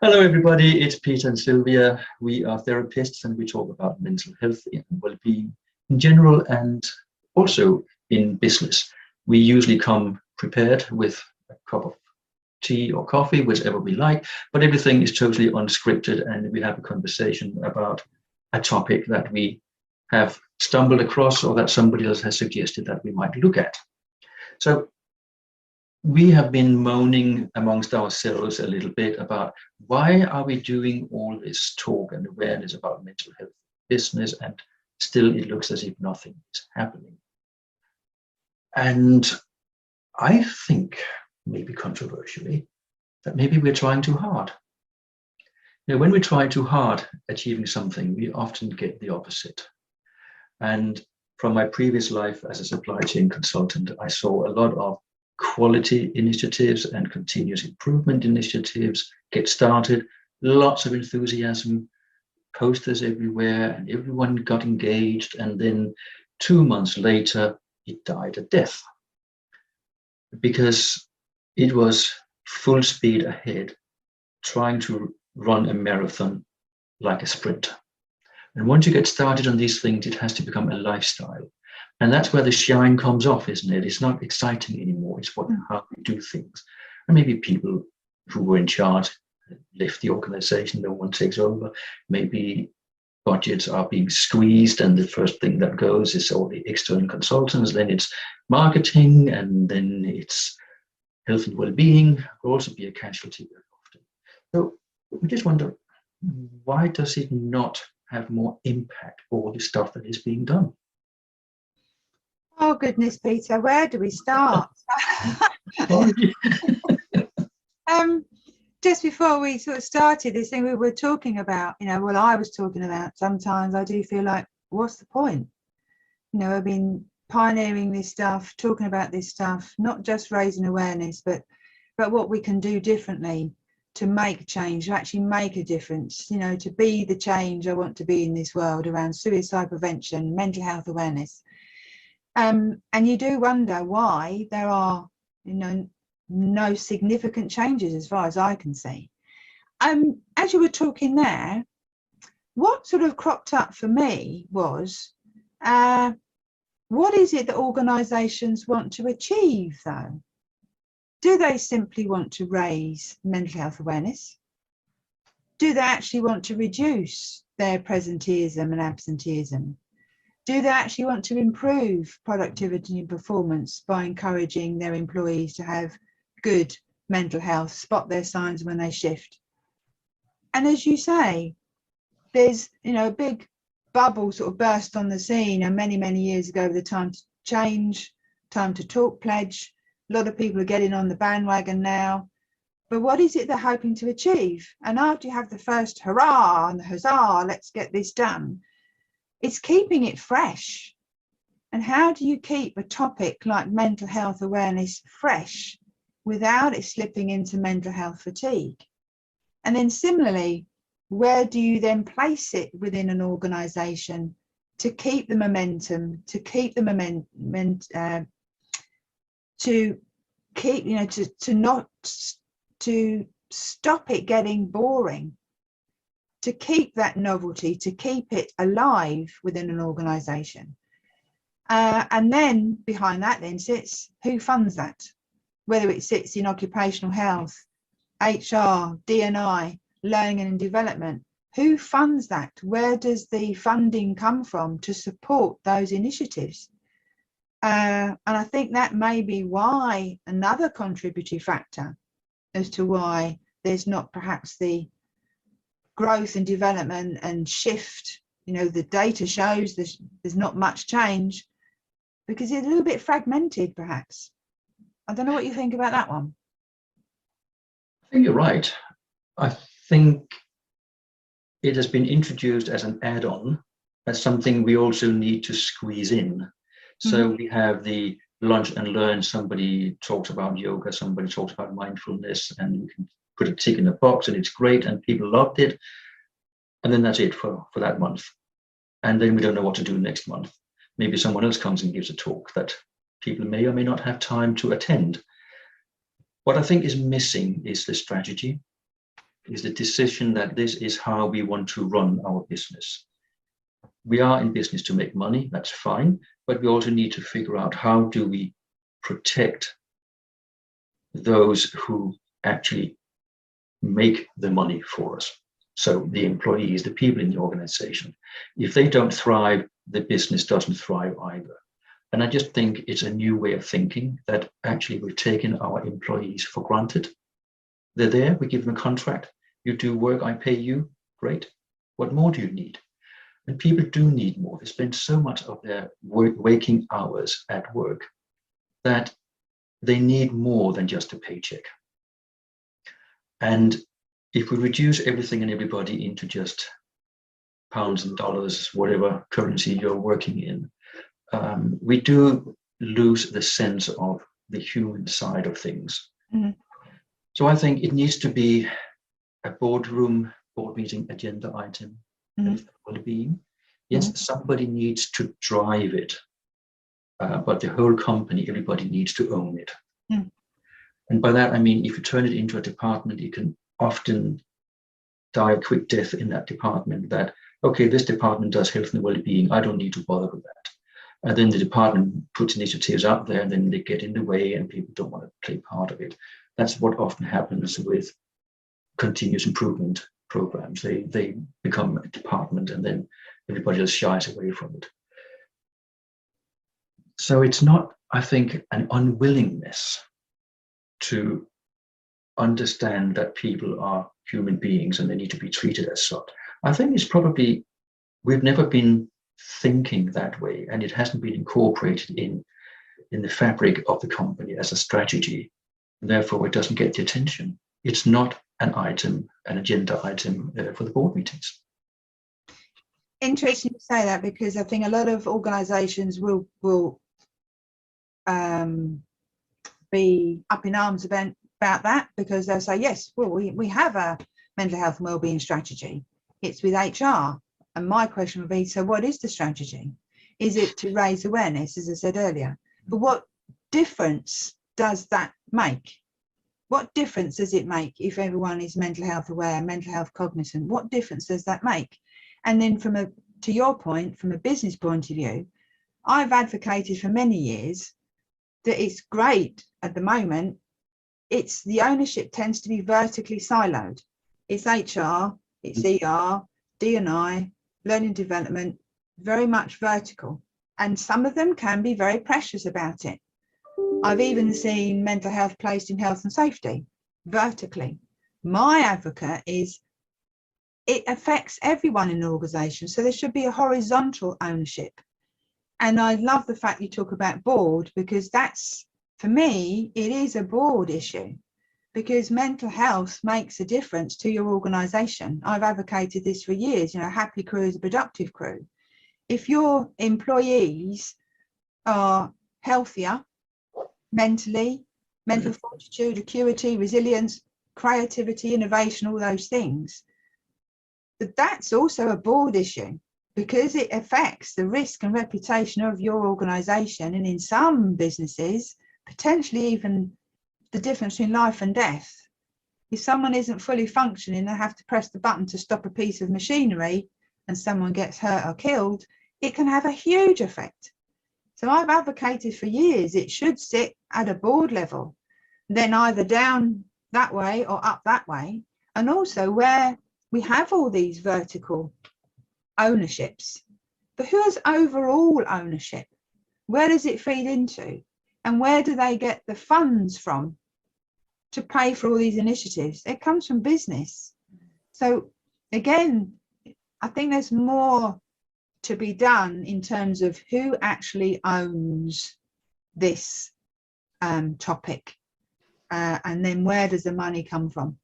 Hello, everybody. It's Peter and Sylvia. We are therapists and we talk about mental health and well-being in general and also in business. We usually come prepared with a cup of tea or coffee, whichever we like, but everything is totally unscripted and we have a conversation about a topic that we have stumbled across or that somebody else has suggested that we might look at. So we have been moaning amongst ourselves a little bit about why are we doing all this talk and awareness about mental health business and still it looks as if nothing is happening. And I think, maybe controversially, that maybe we're trying too hard. You know, when we try too hard achieving something, we often get the opposite. And from my previous life as a supply chain consultant, I saw a lot of quality initiatives and continuous improvement initiatives get started, lots of enthusiasm, posters everywhere, and everyone got engaged. And then 2 months later, it died a death because it was full speed ahead, trying to run a marathon like a sprint. And once you get started on these things, it has to become a lifestyle. And that's where the shine comes off, isn't it? It's not exciting anymore. It's how we do things. And maybe people who were in charge left the organization, no one takes over. Maybe budgets are being squeezed and the first thing that goes is all the external consultants, then it's marketing, and then it's health and well-being will also be a casualty very often. So we just wonder, why does it not have more impact, all the stuff that is being done? Oh goodness, Peter, where do we start? Just before we sort of started this thing, we were talking about, I was talking about, sometimes I do feel like, what's the point? I've been pioneering this stuff, talking about this stuff, not just raising awareness, but what we can do differently to make change, to actually make a difference, to be the change I want to be in this world around suicide prevention, mental health awareness. And you do wonder why there are, no significant changes as far as I can see. As you were talking there, what sort of cropped up for me was, what is it that organisations want to achieve, though? Do they simply want to raise mental health awareness? Do they actually want to reduce their presenteeism and absenteeism? Do they actually want to improve productivity and performance by encouraging their employees to have good mental health, spot their signs when they shift? And as you say, there's, a big bubble sort of burst on the scene and many years ago, the time to change, time to talk pledge. A lot of people are getting on the bandwagon now. But what is it they're hoping to achieve? And after you have the first hurrah and the huzzah, let's get this done, it's keeping it fresh. And how do you keep a topic like mental health awareness fresh without it slipping into mental health fatigue? And then similarly, where do you then place it within an organisation to keep the momentum, to keep the to stop it getting boring, to keep that novelty, to keep it alive within an organisation? And then behind that then sits who funds that, whether it sits in occupational health, HR, D&I, learning and development. Who funds that? Where does the funding come from to support those initiatives? And I think that may be why, another contributory factor as to why there's not perhaps the growth and development and shift. The data shows there's not much change because it's a little bit fragmented, perhaps. I don't know what you think about that one. I think you're right. I think it has been introduced as an add-on, as something we also need to squeeze in. So we have the lunch and learn. Somebody talks about yoga, somebody talks about mindfulness, and you can put a tick in a box and it's great and people loved it. And then that's it for that month. And then we don't know what to do next month. Maybe someone else comes and gives a talk that people may or may not have time to attend. What I think is missing is the strategy. is the decision that this is how we want to run our business. We are in business to make money, that's fine, but we also need to figure out how do we protect those who actually make the money for us. So the employees, the people in the organization. If they don't thrive, the business doesn't thrive either. And I just think it's a new way of thinking that actually we've taken our employees for granted. They're there, we give them a contract. You do work, I pay you, great. What more do you need? And people do need more. They spend so much of their waking hours at work that they need more than just a paycheck. And if we reduce everything and everybody into just pounds and dollars, whatever currency you're working in, we do lose the sense of the human side of things. Mm-hmm. So I think it needs to be a board meeting agenda item, mm-hmm. well-being. Yes, mm-hmm. somebody needs to drive it, but the whole company, everybody needs to own it. Mm-hmm. And by that, I mean, if you turn it into a department, you can often die a quick death in that department that, okay, this department does health and well-being, I don't need to bother with that. And then the department puts initiatives out there and then they get in the way and people don't want to play part of it. That's what often happens with continuous improvement programs. They become a department and then everybody else shies away from it. So it's not, I think, an unwillingness to understand that people are human beings and they need to be treated as such. I think it's probably, we've never been thinking that way and it hasn't been incorporated in the fabric of the company as a strategy. Therefore, it doesn't get the attention. It's not an item, an agenda item for the board meetings. Interesting to say that, because I think a lot of organisations will be up in arms about that, because they'll say, yes, well, we have a mental health and wellbeing strategy. It's with HR. And my question would be, so what is the strategy? Is it to raise awareness, as I said earlier? But what difference does that make? What difference does it make if everyone is mental health aware, mental health cognizant? What difference does that make? And then to your point, from a business point of view, I've advocated for many years that it's great at the moment. It's the ownership tends to be vertically siloed. It's HR, it's ER, D&I, learning development, very much vertical. And some of them can be very precious about it. I've even seen mental health placed in health and safety, vertically. My advocate is it affects everyone in an organisation, so there should be a horizontal ownership. And I love the fact you talk about board, because that's, for me, it is a board issue, because mental health makes a difference to your organisation. I've advocated this for years, a happy crew is a productive crew. If your employees are healthier, mentally, mental fortitude, acuity, resilience, creativity, innovation, all those things. But that's also a board issue, because it affects the risk and reputation of your organisation, and in some businesses, potentially even the difference between life and death. If someone isn't fully functioning, they have to press the button to stop a piece of machinery and someone gets hurt or killed, it can have a huge effect. So I've advocated for years it should sit at a board level, then either down that way or up that way. And also where we have all these vertical ownerships, but who has overall ownership? Where does it feed into? And where do they get the funds from to pay for all these initiatives? It comes from business. So again, I think there's more to be done in terms of who actually owns this topic, and then where does the money come from?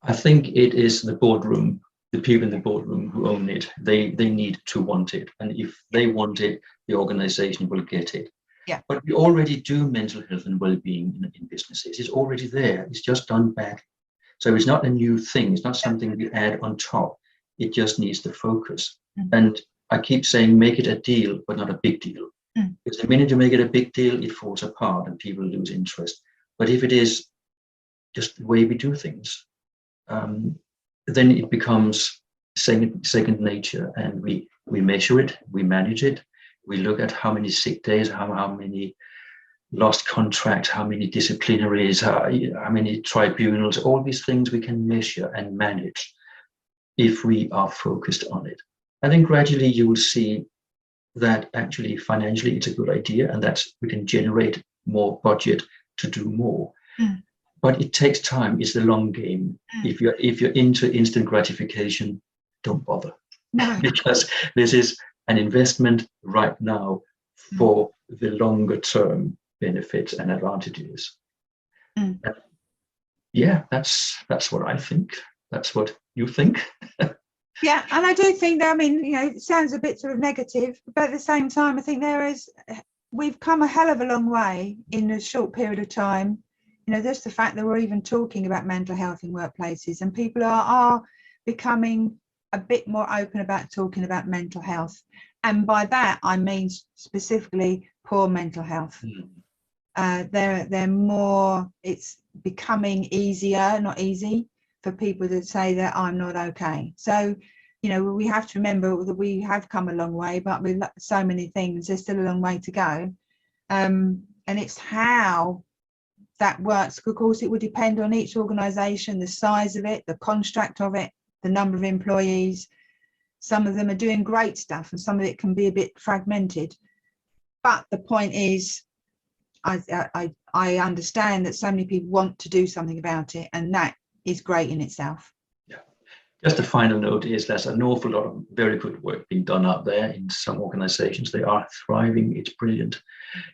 I think it is the boardroom, the people in the boardroom who own it. They need to want it, and if they want it, the organization will get it. Yeah. But we already do mental health and well-being in businesses. It's already there. It's just done badly. So it's not a new thing. It's not something we add on top. It just needs the focus. Mm-hmm. And I keep saying, make it a deal, but not a big deal. Mm-hmm. Because the minute you make it a big deal, it falls apart and people lose interest. But if it is just the way we do things, then it becomes second nature, and we measure it, we manage it, we look at how many sick days, how many lost contracts, how many disciplinaries, how many tribunals, all these things we can measure and manage if we are focused on it. And then gradually you will see that actually financially it's a good idea, and that we can generate more budget to do more. But it takes time. It's a long game. If you're into instant gratification, don't bother. No. Because this is an investment right now for the longer term benefits and advantages. Yeah, that's what I think. That's what you think. Yeah, and I do think that, I mean, you know, it sounds a bit sort of negative, but at the same time, I think we've come a hell of a long way in a short period of time. You know, just the fact that we're even talking about mental health in workplaces, and people are becoming a bit more open about talking about mental health. And by that, I mean specifically poor mental health. They're more, it's becoming easier, not easy, for people to say that I'm not okay. So, you know, we have to remember that we have come a long way, but with so many things, there's still a long way to go. And it's how that works. Of course, it would depend on each organisation, the size of it, the construct of it, the number of employees. Some of them are doing great stuff, and some of it can be a bit fragmented. But the point is, I understand that so many people want to do something about it, and that is great in itself. Yeah. Just a final note is there's an awful lot of very good work being done out there in some organizations. They are thriving. It's brilliant.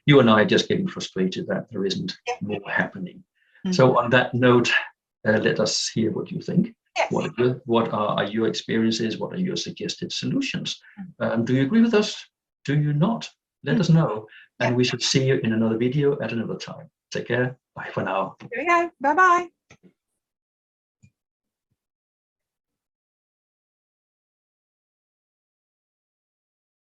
You and I are just getting frustrated that there isn't more happening. So on that note, let us hear what you think. Yes. What are your experiences? What are your suggested solutions? Do you agree with us? Do you not? Let us know. And we should see you in another video at another time. Take care. Bye for now. Here we go. Bye-bye.